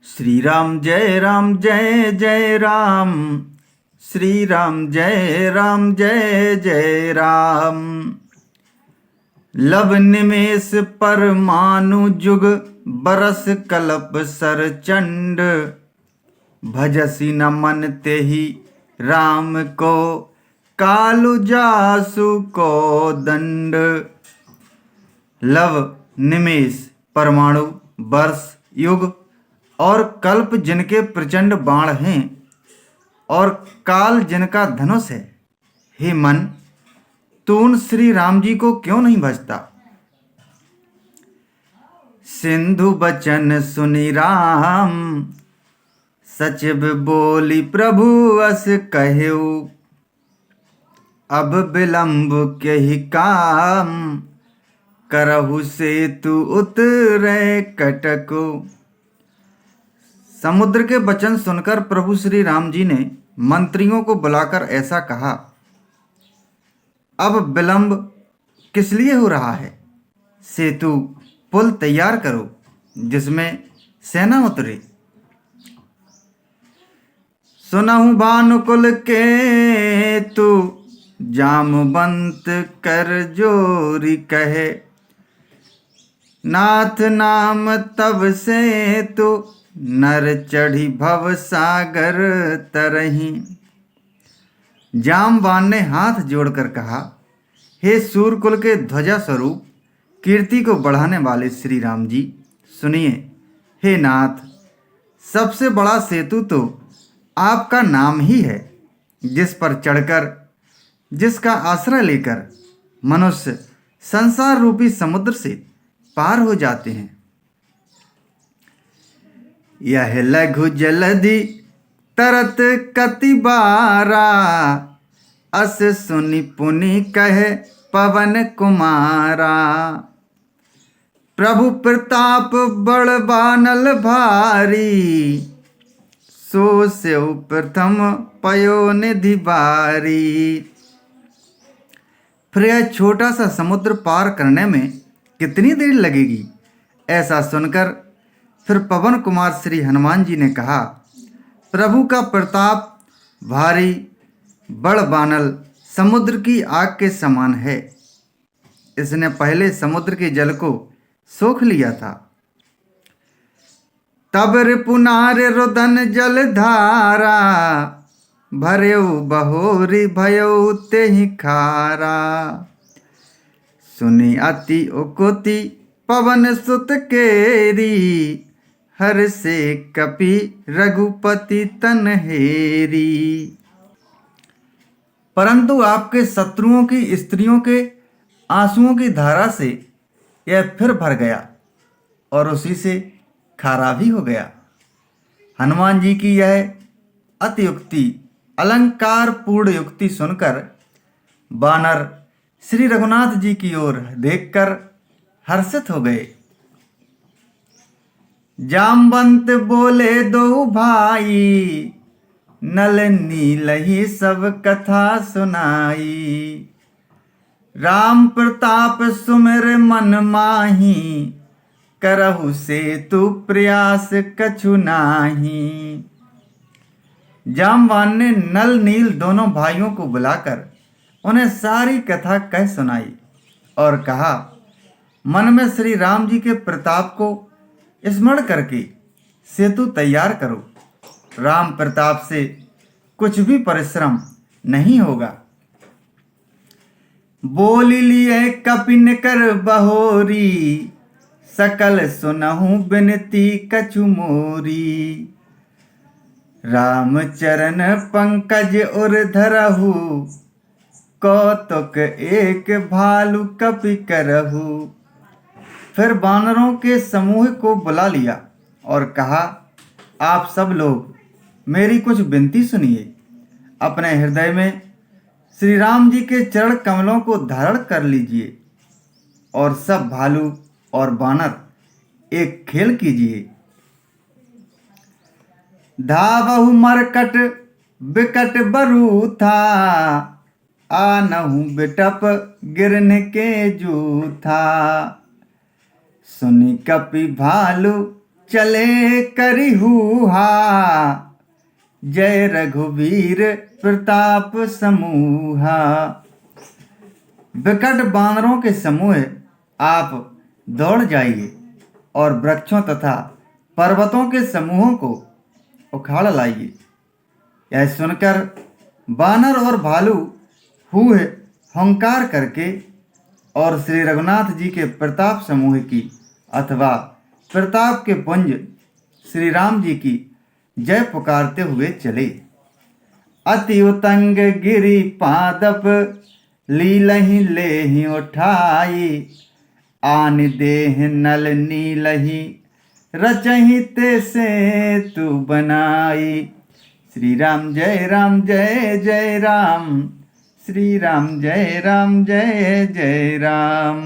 श्री राम जय जय राम। श्री राम जय जय राम। लब निमेष परमाणु जुग बरस कल्प सर चंड। भजसी न मन तेहि राम को कालु जासु को दंड। लव निमेष परमाणु वर्ष युग और कल्प जिनके प्रचंड बाण हैं और काल जिनका धनुष है, हे मन तू उन श्री राम जी को क्यों नहीं भजता। सिंधु बचन सुनि राम सचिव बोली प्रभु अस कहेऊ। अब विलंब के ही काम करहु सेतु उतरे कटको। समुद्र के वचन सुनकर प्रभु श्री राम जी ने मंत्रियों को बुलाकर ऐसा कहा, अब विलंब किस लिए हो रहा है। सेतु पुल तैयार करो जिसमें सेना उतरे। सुनहु भानुकुल के तू जामवंत कर जोरी कहे। नाथ नाम तब से तू नर चढ़ी भव सागर तरही। जामवान ने हाथ जोड़कर कहा, हे सूरकुल के ध्वजा स्वरूप कीर्ति को बढ़ाने वाले श्री राम जी सुनिए। हे नाथ, सबसे बड़ा सेतु तो आपका नाम ही है, जिस पर चढ़कर, जिसका आश्रय लेकर मनुष्य संसार रूपी समुद्र से पार हो जाते हैं। यह लघु जलधि तरत कति बारा। अस सुनि पुनि कहे पवन कुमारा। प्रभु प्रताप बड़ बानल भारी। सो सेव प्रथम पयो निधि बारी। फिर यह छोटा सा समुद्र पार करने में कितनी देर लगेगी। ऐसा सुनकर फिर पवन कुमार श्री हनुमान जी ने कहा, प्रभु का प्रताप भारी बड़ बानल समुद्र की आग के समान है। इसने पहले समुद्र के जल को सोख लिया था। तब रिपुनार रुदन जल धारा। भरेऊ बहोरी भयऊ तेहि खारा। सुनि अति उकुति पवन सुत केरी। हर से कपि रघुपति तन हेरी। परंतु आपके शत्रुओं की स्त्रियों के आंसुओं की धारा से यह फिर भर गया और उसी से खारा भी हो गया। हनुमान जी की यह अतियुक्ति अलंकार पूर्ण युक्ति सुनकर बानर श्री रघुनाथ जी की ओर देखकर हर्षित हो गए। जामवंत बोले दो भाई। नल नील ही सब कथा सुनाई। राम प्रताप सुमिर मन माही। करहु सेतु प्रयास कछु नाही। जामवान ने नल नील दोनों भाइयों को बुलाकर उन्हें सारी कथा कह सुनाई और कहा, मन में श्री राम जी के प्रताप को स्मरण करके सेतु तैयार करो। राम प्रताप से कुछ भी परिश्रम नहीं होगा। बोल लिए कपिन कर बहोरी। सकल सुनहु बिनती कछु मोरी। राम चरण पंकज उर धरहु। कौतुक एक भालु कपि करहु। फिर वानरों के समूह को बुला लिया और कहा, आप सब लोग मेरी कुछ विनती सुनिए। अपने हृदय में श्री राम जी के चरण कमलों को धारण कर लीजिए और सब भालू और वानर एक खेल कीजिए। धावहु मरकट बिकट बरू था। आनहु बिटप गिरने के जूथा। सुनि कपि भालु चले करिहूहा, जय रघुवीर प्रताप समूहा। विकट बानरों के समूह आप दौड़ जाइए और वृक्षों तथा पर्वतों के समूहों को उखाड़ लाइए। यह सुनकर बानर और भालू हुए हुंकार करके और श्री रघुनाथ जी के प्रताप समूह की अथवा प्रताप के पुंज श्री राम जी की जय पुकारते हुए चले। अति उतंग गिरि पादप, लीलहि लेहि उठाई, आन देह नल नीलहि, रचहि ते से तू बनाई। श्री राम जय राम जय जय राम, श्री राम जय जय राम।